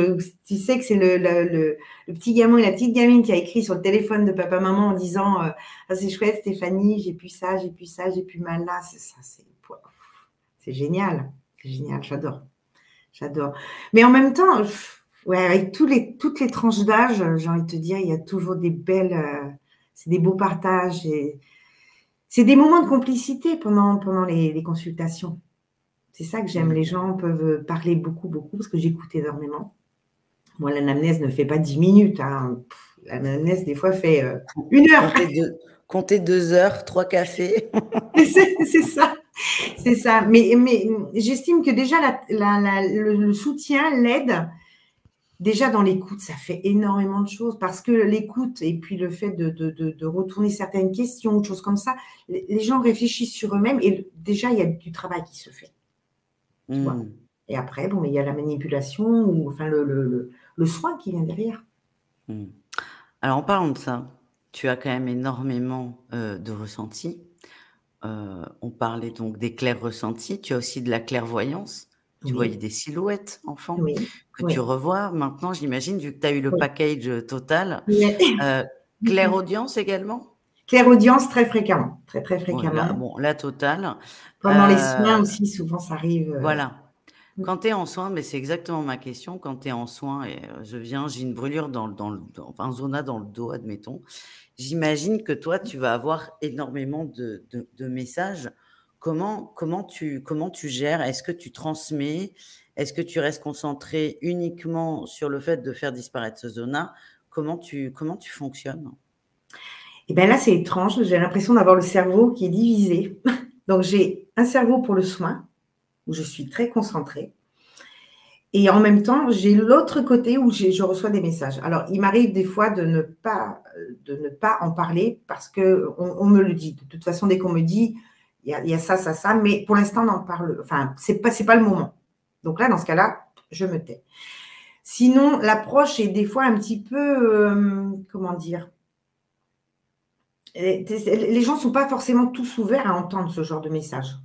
tu sais que c'est le petit gamin et la petite gamine qui a écrit sur le téléphone de papa-maman en disant ah, c'est chouette, Stéphanie, j'ai pu ça, j'ai pu ça, j'ai pu mal là. C'est génial. C'est génial, j'adore. J'adore. Mais en même temps, ouais, avec toutes les tranches d'âge, j'ai envie de te dire, il y a toujours des belles. C'est des beaux partages. Et c'est des moments de complicité pendant les consultations. C'est ça que j'aime. Mm. Les gens peuvent parler beaucoup, beaucoup, parce que j'écoute énormément. Moi, l'anamnèse ne fait pas 10 minutes. Hein. L'anamnèse, des fois, fait 1 heure. Comptez 2 heures, 3 cafés. C'est ça. C'est ça. Mais j'estime que déjà, le soutien, l'aide, déjà dans l'écoute, ça fait énormément de choses. Parce que l'écoute et puis le fait de retourner certaines questions, choses comme ça, les gens réfléchissent sur eux-mêmes et déjà, il y a du travail qui se fait. Tu vois. Mm. Et après, bon, mais il y a la manipulation ou enfin le soin qui vient derrière. Mm. Alors, en parlant de ça, tu as quand même énormément de ressentis. On parlait donc des clairs ressentis. Tu as aussi de la clairvoyance. Tu voyais Oui, des silhouettes, enfants, oui, que tu oui, revois maintenant, j'imagine, vu que tu as eu le oui. package total. Mais- Clairaudience également? Clairaudience, très fréquemment. Très, très Ouais, là, fréquemment. bon, la totale. Pendant les soins aussi, souvent, ça arrive. Voilà. Quand tu es en soins, mais c'est exactement ma question. Quand tu es en soins et j'ai une brûlure un zona dans le dos, admettons. J'imagine que toi, tu vas avoir énormément de messages. Comment tu gères? Est-ce que tu transmets? Est-ce que tu restes concentré uniquement sur le fait de faire disparaître ce zona? Comment tu fonctionnes? Et bien là, c'est étrange. J'ai l'impression d'avoir le cerveau qui est divisé. Donc, j'ai un cerveau pour le soin, où je suis très concentrée. Et en même temps, j'ai l'autre côté où je reçois des messages. Alors, il m'arrive des fois de ne pas en parler parce qu'on me le dit. De toute façon, dès qu'on me dit, il y a ça, ça, ça, mais pour l'instant, on en parle. Enfin, c'est pas le moment. Donc là, dans ce cas-là, je me tais. Sinon, l'approche est des fois un petit peu, comment dire, les gens ne sont pas forcément tous ouverts à entendre ce genre de message.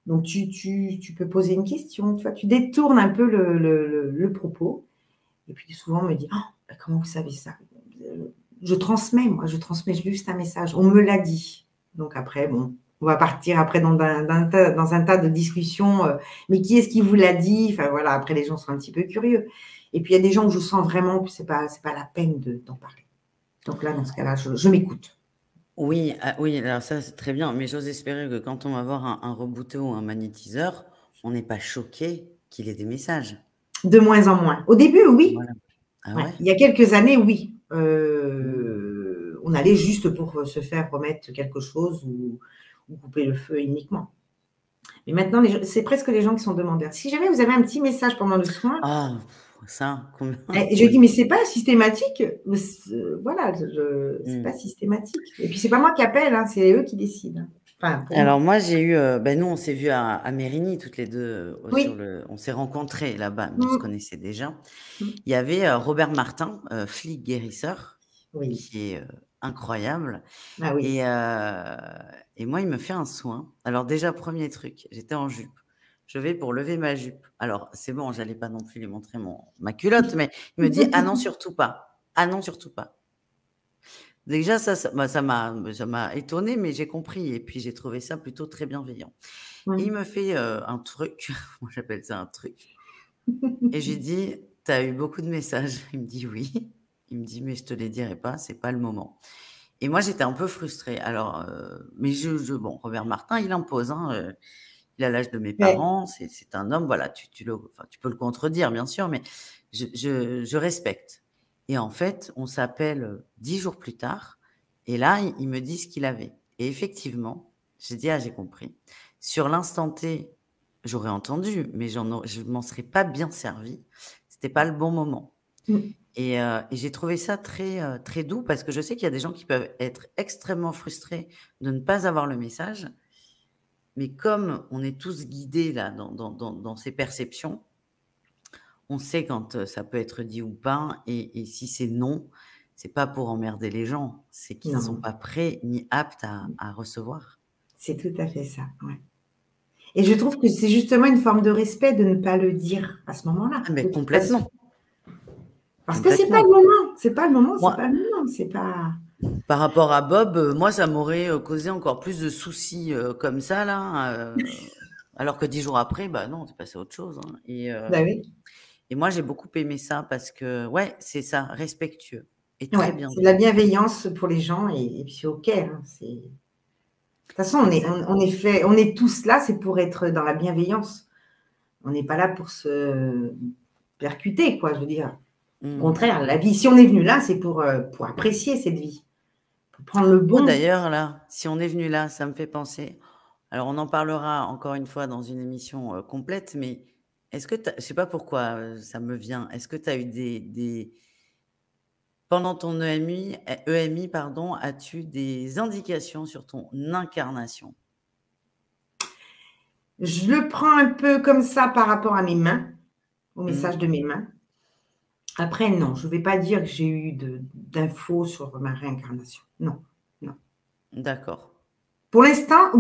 Donc, tu peux poser une question, tu détournes un peu le propos. Et puis, souvent, on me dit oh, comment vous savez ça? Je transmets juste un message. On me l'a dit. Donc, après, bon, on va partir après dans un tas de discussions. Mais qui est-ce qui vous l'a dit? Enfin, voilà, après, les gens sont un petit peu curieux. Et puis, il y a des gens où je sens vraiment que ce n'est pas la peine d'en parler. Donc là, dans ce cas-là, je m'écoute. Oui, oui, alors ça, c'est très bien. Mais j'ose espérer que quand on va voir un rebooté ou un magnétiseur, on n'est pas choqué qu'il ait des messages. De moins en moins. Au début, oui. Voilà. Ah Ouais. ouais? Il y a quelques années, oui. On allait juste pour se faire remettre quelque chose ou couper le feu uniquement. Mais maintenant, c'est presque les gens qui sont demandeurs. Si jamais vous avez un petit message pendant le soin, Ah, ça, combien? je dis, mais c'est pas systématique. Voilà, c'est pas systématique. Et puis, c'est pas moi qui appelle, hein, c'est eux qui décident. Enfin, Alors moi, j'ai eu, nous, on s'est vus à Mérigny toutes les deux. Oui. On s'est rencontrés là-bas, mais on se connaissait déjà. Mm. Il y avait Robert Martin, flic guérisseur, Oui. qui est incroyable. Ah oui. Et moi, il me fait un soin. Alors déjà, premier truc, j'étais en jupe. Je vais pour lever ma jupe. Alors, c'est bon, j'allais pas non plus lui montrer ma culotte, mais il me dit « Ah non, surtout pas. Ah non, surtout pas. » Déjà, ça m'a étonnée, mais j'ai compris. Et puis, j'ai trouvé ça plutôt très bienveillant. Et il me fait un truc. Moi, j'appelle ça un truc. Et j'ai dit « Tu as eu beaucoup de messages ?» Il me dit « Oui. » Il me dit « Mais je te les dirai pas, c'est pas le moment. » Et moi, j'étais un peu frustrée. Alors, mais bon, Robert Martin, il impose. Hein, il a l'âge de mes parents. Ouais. C'est un homme. Voilà, tu peux le contredire, bien sûr, mais je respecte. Et en fait, on s'appelle 10 jours plus tard. Et là, il me dit ce qu'il avait. Et effectivement, j'ai dit, j'ai compris. Sur l'instant T, j'aurais entendu, mais je ne m'en serais pas bien servi. C'était pas le bon moment. Et j'ai trouvé ça très, très doux parce que je sais qu'il y a des gens qui peuvent être extrêmement frustrés de ne pas avoir le message. Mais comme on est tous guidés là, dans ces perceptions, on sait quand ça peut être dit ou pas. Et si c'est non, c'est pas pour emmerder les gens. C'est qu'ils ne sont pas prêts ni aptes à recevoir. C'est tout à fait ça, ouais. Et je trouve que c'est justement une forme de respect de ne pas le dire à ce moment-là. Ah, mais complètement. Parce que c'est pas le moment, c'est pas le moment, c'est pas le moment, c'est pas... Par rapport à Bob, moi, ça m'aurait causé encore plus de soucis comme ça, là. Alors que 10 jours après, bah non, c'est passé à autre chose. Hein. Oui. Et moi, j'ai beaucoup aimé ça parce que, ouais, c'est ça, respectueux et très bien. C'est de la bienveillance pour les gens et puis c'est OK. Hein, de toute façon, on est tous là, c'est pour être dans la bienveillance. On n'est pas là pour se percuter, quoi, je veux dire. Au contraire, la vie, si on est venu là, c'est pour apprécier cette vie. Pour prendre le bon. D'ailleurs, là, si on est venu là, ça me fait penser. Alors, on en parlera encore une fois dans une émission complète, mais est-ce que je ne sais pas pourquoi ça me vient. Est-ce que tu as eu pendant ton EMI, as-tu des indications sur ton incarnation? Je le prends un peu comme ça par rapport à mes mains, au message de mes mains. Après, non, je ne vais pas dire que j'ai eu d'infos sur ma réincarnation. Non, non. D'accord. Pour l'instant,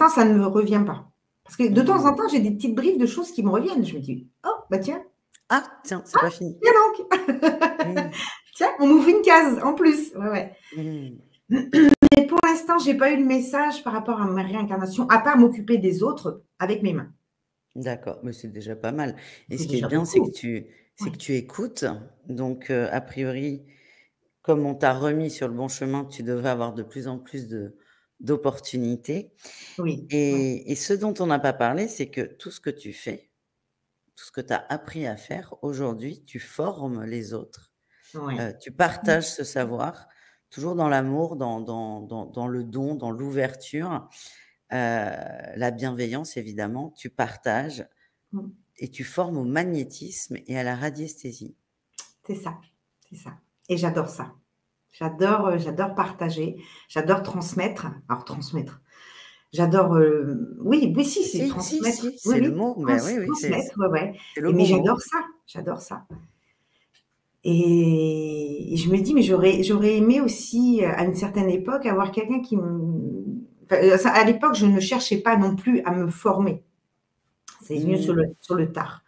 ça ne me revient pas. Parce que de temps en temps, j'ai des petites briefs de choses qui me reviennent. Je me dis, oh, bah tiens. Ah, tiens, c'est pas fini. Tiens donc. Tiens, on m'ouvre une case en plus. Ouais. Mais pour l'instant, je n'ai pas eu le message par rapport à ma réincarnation, à part m'occuper des autres avec mes mains. D'accord, mais c'est déjà pas mal. Et C'est ce qui est déjà bien, c'est que beaucoup. tu, c'est que Ouais. tu écoutes. Donc, a priori, comme on t'a remis sur le bon chemin, tu devrais avoir de plus en plus d'opportunités. Oui, ouais. Et ce dont on n'a pas parlé, c'est que tout ce que tu fais, tout ce que tu as appris à faire aujourd'hui, tu formes les autres. Ouais. Tu partages ce savoir, toujours dans l'amour, dans le don, dans l'ouverture, la bienveillance évidemment. Tu partages Mm. et tu formes au magnétisme et à la radiesthésie. C'est ça, c'est ça. Et j'adore ça. J'adore partager, j'adore transmettre. Alors transmettre, j'adore, oui, oui, si, c'est Si, si, transmettre. si, Oui, c'est le oui, mot. Ben oui, oui, transmettre, ouais, ouais. c'est le Et mais bon mot. j'adore ça, j'adore ça. Et je me dis, mais j'aurais aimé aussi, à une certaine époque, avoir quelqu'un qui me enfin, à l'époque, je ne cherchais pas non plus à me former. C'est venu Mmh. sur le tard.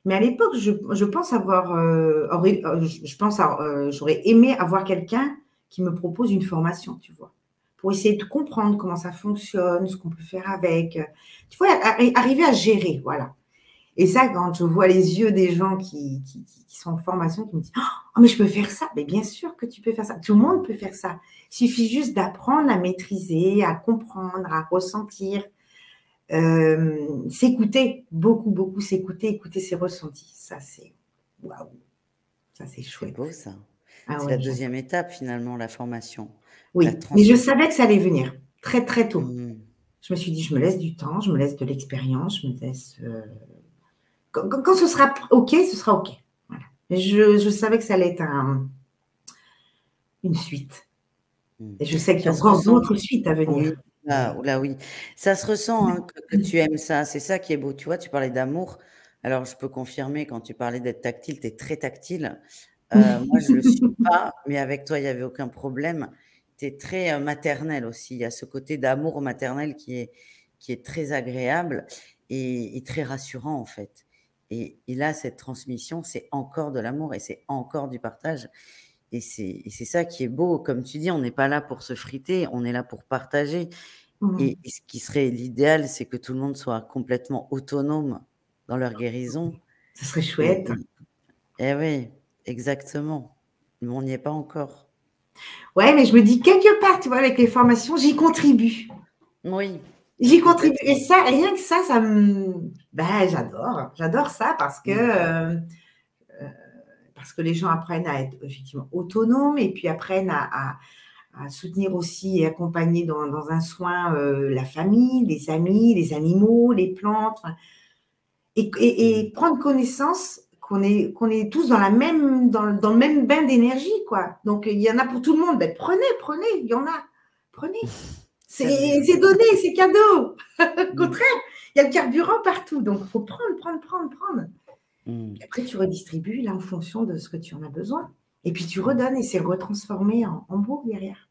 Mais à l'époque, je pense avoir, je pense j'aurais aimé avoir quelqu'un qui me propose une formation, tu vois? Pour essayer de comprendre comment ça fonctionne, ce qu'on peut faire avec, tu vois? Arriver à gérer, voilà. Et ça, quand je vois les yeux des gens qui sont en formation, qui me disent: «Oh mais je peux faire ça!» mais bien sûr que tu peux faire ça. Tout le monde peut faire ça. Il suffit juste d'apprendre à maîtriser, à comprendre, à ressentir. S'écouter, beaucoup, beaucoup s'écouter, écouter ses ressentis. Ça, c'est waouh, ça, c'est C'est chouette. beau ça. Ah C'est la ouais, j'adore. deuxième étape finalement, la formation, la Oui, mais je transmission. savais que ça allait venir très, très tôt. Mmh. Je me suis dit: «Je me laisse du temps, je me laisse de l'expérience, je me laisse, quand ce sera OK, ce sera OK». Voilà. Mais je savais que ça allait être une suite Mmh. et je sais qu'il y Ça a se encore ressent. d'autres suites à Oui, venir. là, là, oui. Ça se ressent, hein, que tu aimes ça. C'est ça qui est beau. Tu vois, tu parlais d'amour. Alors, je peux confirmer, quand tu parlais d'être tactile, tu es très tactile. Moi, je le suis pas, mais avec toi, il y avait aucun problème. Tu es très, maternelle aussi. Il y a ce côté d'amour maternel qui est très agréable et très rassurant, en fait. Et là, cette transmission, c'est encore de l'amour et c'est encore du partage. Et c'est ça qui est beau. Comme tu dis, on n'est pas là pour se friter, on est là pour partager. Mmh. Et ce qui serait l'idéal, c'est que tout le monde soit complètement autonome dans leur guérison. Ça serait Et chouette. et oui, exactement. Mais on n'y est pas encore. Ouais, mais je me dis quelque part, tu vois, avec les formations, j'y contribue. Oui, J'y contribue et complètement. ça, rien que ça me j'adore ça Mmh. parce que les gens apprennent à être effectivement autonomes et puis apprennent à soutenir aussi et accompagner dans un soin, la famille, les amis, les animaux, les plantes, enfin Mmh. et prendre connaissance qu'on est tous dans la même dans le même bain d'énergie, quoi. Donc il y en a pour tout le monde. Beh, prenez, il y en a, prenez. Ça se dit C'est donné, c'est cadeau. Au mmh. contraire, il y a le carburant partout, donc il faut prendre, prendre, prendre, prendre. Mmh. Et après, tu redistribues là en fonction de ce que tu en as besoin. Et puis tu Mmh. redonnes et c'est retransformé en beau derrière.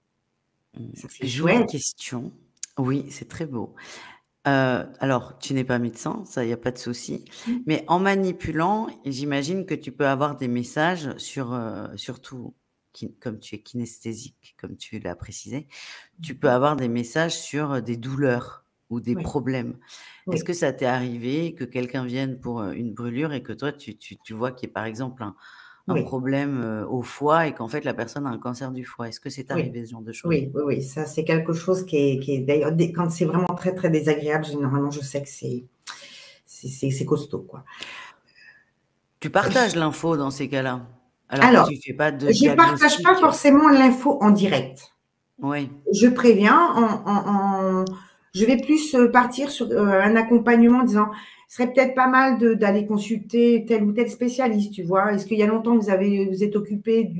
Mmh. Ça, c'est J'ai une chouette. question. Oui, c'est très beau. Alors, tu n'es pas médecin, ça, il y a pas de souci, Mmh. mais en manipulant, j'imagine que tu peux avoir des messages sur, surtout comme tu es kinesthésique, comme tu l'as précisé, tu peux avoir des messages sur, des douleurs ou des Oui, problèmes. Est-ce oui, que ça t'est arrivé que quelqu'un vienne pour, une brûlure et que toi tu vois qu'il y a par exemple un oui, problème, au foie et qu'en fait la personne a un cancer du foie? Est-ce que c'est oui. arrivé ce genre de choses? Oui, oui, oui, ça c'est quelque chose qui est d'ailleurs quand c'est vraiment très, très désagréable, généralement je sais que c'est costaud, quoi. Tu partages l'info dans ces cas-là? Alors Alors, tu fais pas de je partage pas diagnostic? forcément l'info en direct. Oui. Je préviens je vais plus, partir sur, un accompagnement en disant: «Ce serait peut-être pas mal d'aller consulter tel ou tel spécialiste», tu vois? Est-ce qu'il y a longtemps que vous êtes occupé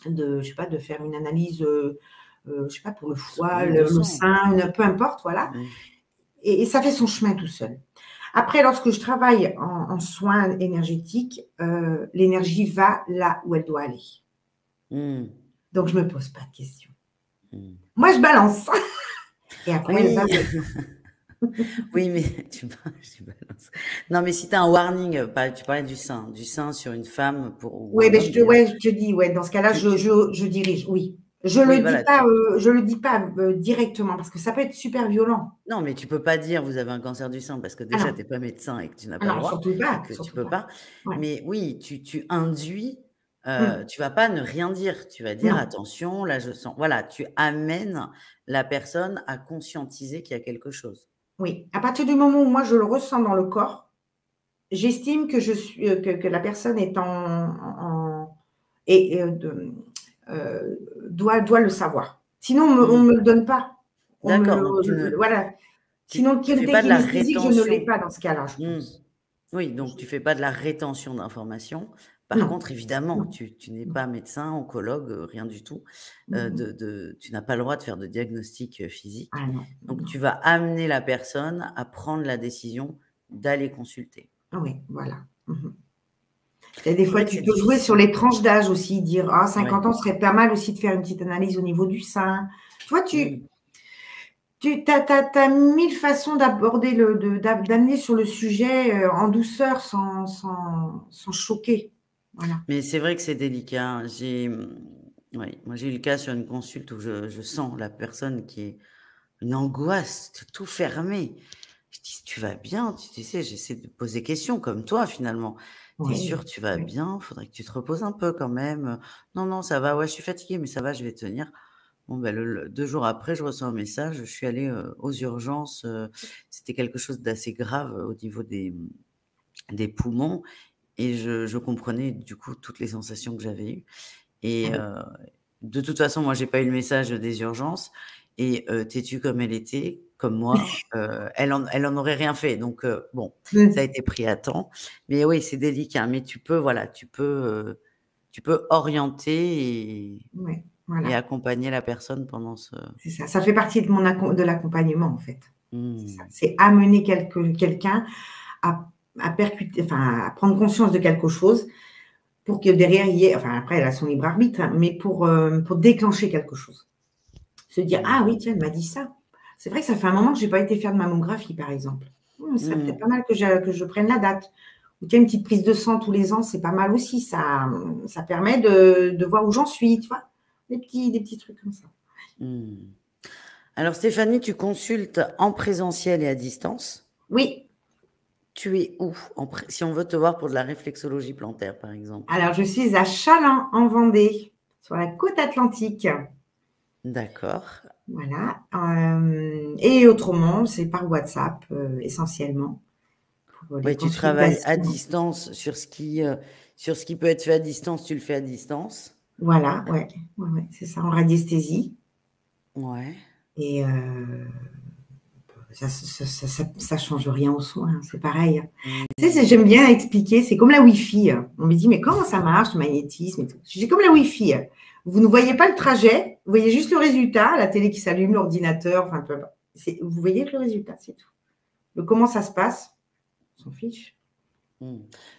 je sais pas, de faire une analyse, je sais pas, pour le foie, Oui, de le sang. sein, peu importe, voilà. Oui. Et ça fait son chemin tout seul. Après, lorsque je travaille en soins énergétiques, l'énergie va là où elle doit aller. Mmh. Donc je me pose pas de questions. Mmh. Moi, je balance et après elle va Oui, où elle oui, mais tu balances. Non, mais si tu as un warning, tu parlais du sein sur une femme pour ou ouais, un ben homme d'ailleurs, je te dis, ouais, dans ce cas-là, tu je dirige, oui. Je Oui, le dis voilà, pas, je le dis pas directement parce que ça peut être super violent. non, mais tu peux pas dire: «Vous avez un cancer du sein» parce que Ah déjà non, tu es pas médecin et que tu n'as ah pas le non, droit surtout et pas, que tu surtout peux pas. pas. Ouais. Mais oui, tu induis, Mmh. tu vas pas ne rien dire. Tu vas dire: Non. «Attention, là je sens», voilà, tu amènes la personne à conscientiser qu'il y a quelque chose. Oui. À partir du moment où moi je le ressens dans le corps, j'estime que je suis, que la personne est en et doit le savoir. Sinon on Mmh. me le donne pas. On me D'accord, donc tu ne voilà. tu Sinon le tu fais pas côté de la kinesthésique, je ne l'ai rétention. pas dans ce cas-là, je Mmh. pense. Oui, donc tu fais pas de la rétention d'informations. Par Non, contre, évidemment, non, tu n'es non. pas médecin, oncologue, rien du tout. Mmh mh. Tu n'as pas le droit de faire de diagnostic, physique. Ah non, Donc non. tu vas amener la personne à prendre la décision d'aller consulter. Oui, voilà. Mmh mh. Et des C'est fois, vrai que tu c'est peux jouer sur les difficile. tranches d'âge aussi, dire: «Ah, Oui. 50 ans, ce serait pas mal aussi de faire une petite analyse au niveau du sein». Tu vois, Mmh. tu as 1000 façons d'aborder d'amener sur le sujet, en douceur sans choquer. Voilà. Mais c'est vrai que c'est délicat. Oui, moi j'ai eu le cas sur une consulte où je sens la personne qui est une angoisse, tout fermé. Je dis: «Tu vas bien?» Tu sais, j'essaie de poser questions comme toi finalement. «Tu es Oui, sûre, tu vas oui. bien? Faudrait que tu te reposes un peu quand même». «Non, non, ça va, ouais, je suis fatiguée, mais ça va, je vais tenir». Bon, ben, le 2 jours après, je reçois un message, je suis allée, aux urgences, c'était quelque chose d'assez grave, au niveau des poumons et je comprenais du coup toutes les sensations que j'avais eues Ah et oui. de toute façon, moi, j'ai pas eu le message des urgences et têtue comme elle était, comme moi, elle en aurait rien fait donc bon, ça a Mmh. été pris à temps. Mais oui, c'est délicat, mais tu peux, voilà, tu peux orienter Ouais, et voilà, accompagner la personne pendant ce c'est ça. Ça fait partie de l'accompagnement, en fait. C'est ça. mmh, C'est amener quelqu'un à percuter, enfin, à prendre conscience de quelque chose pour que derrière il y ait, enfin, après elle a son libre arbitre, hein, mais pour déclencher quelque chose. Se dire: «Ah mmh, oui, tiens, elle m'a dit ça. C'est vrai que ça fait un moment que j'ai pas été faire de mammographie, par exemple. Ce serait peut-être mmh. pas mal que je prenne la date». Ou tiens, une petite prise de sang tous les ans, c'est pas mal aussi. Ça permet de voir où j'en suis, tu vois? Des petits trucs comme ça. Mmh. Alors Stéphanie, tu consultes en présentiel et à distance. Oui, Tu es où si on veut te voir pour de la réflexologie plantaire, par exemple? alors je suis à Châlons, en Vendée, sur la côte atlantique. D'accord. Voilà, et autrement, c'est par WhatsApp, essentiellement pour les Ouais, tu travailles à consultations. distance sur ce qui peut être fait à distance, tu le fais à distance? Voilà, ouais, ouais, ouais, c'est ça, en radiesthésie Ouais. et ça change rien aux soins, hein, c'est pareil. Tu sais, Mmh. j'aime bien expliquer, c'est comme la Wi-Fi. On me dit: «Mais comment ça marche, le magnétisme et tout?» Je dis: «Comme la Wi-Fi, vous ne voyez pas le trajet, vous voyez juste le résultat, la télé qui s'allume, l'ordinateur, enfin peu importe. Vous voyez que le résultat, c'est tout. Le comment ça se passe, on s'en fiche». Mmh.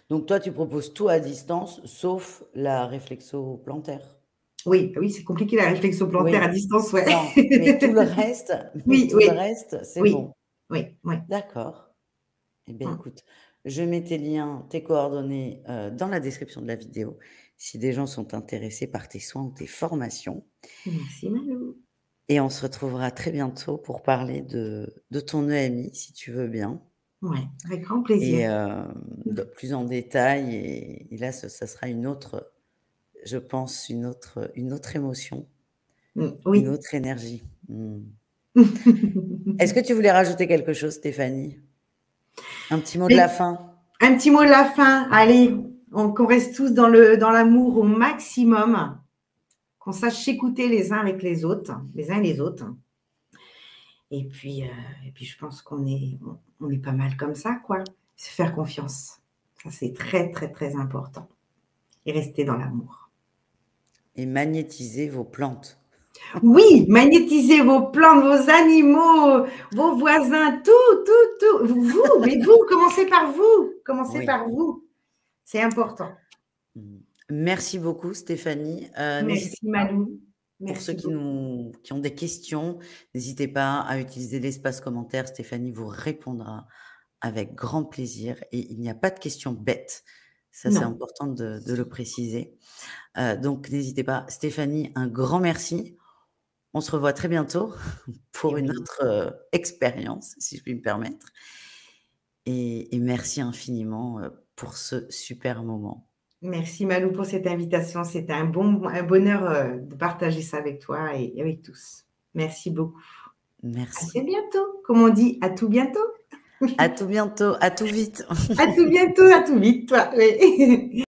Donc toi, tu proposes tout à distance, sauf la réflexo plantaire? Oui, bah oui, c'est compliqué la réflexo-plantaire à Oui. distance, ouais. Non, mais tout le reste mais Oui, tout le oui, reste, c'est oui, bon? oui, oui. D'accord. Eh bien, Mmh. écoute, je mets tes liens, tes coordonnées, dans la description de la vidéo, si des gens sont intéressés par tes soins ou tes formations Merci Malou. et on se retrouvera très bientôt pour parler de ton EMI, si tu veux bien Ouais, avec grand plaisir. et de plus en détail et là, ça sera une autre, je pense, une autre émotion, une Oui. autre énergie. Mmh. Est-ce que tu voulais rajouter quelque chose, Stéphanie? Un petit mot de la Mais fin? un petit mot de la fin. Allez, qu'on reste tous dans l'amour au maximum, qu'on sache s'écouter les uns et les autres. Et puis je pense on est pas mal comme ça, quoi. Se faire confiance. Ça, c'est très, très, très important et rester dans l'amour. Et magnétiser vos plantes. Oui, magnétisez vos plantes, vos animaux, vos voisins, tout. Mais vous, commencez par vous. Commencez Oui. par vous. C'est important. Mmh. Merci beaucoup Stéphanie. N'hésitez Merci Malou. pour ceux Merci beaucoup. qui ont des questions, n'hésitez pas à utiliser l'espace commentaire. Stéphanie vous répondra avec grand plaisir et il n'y a pas de questions bêtes. Ça, c'est Non. important de le préciser. Donc n'hésitez pas. Stéphanie, un grand merci. On se revoit très bientôt Et pour une oui. autre, expérience, si je puis me permettre et merci infiniment, pour ce super moment. Merci Malou pour cette invitation. C'était un bonheur, de partager ça avec toi et avec tous. Merci beaucoup. À très Merci. bientôt. Comme on dit, à tout bientôt. À tout bientôt, à tout vite. À tout bientôt, à tout vite, toi. Oui.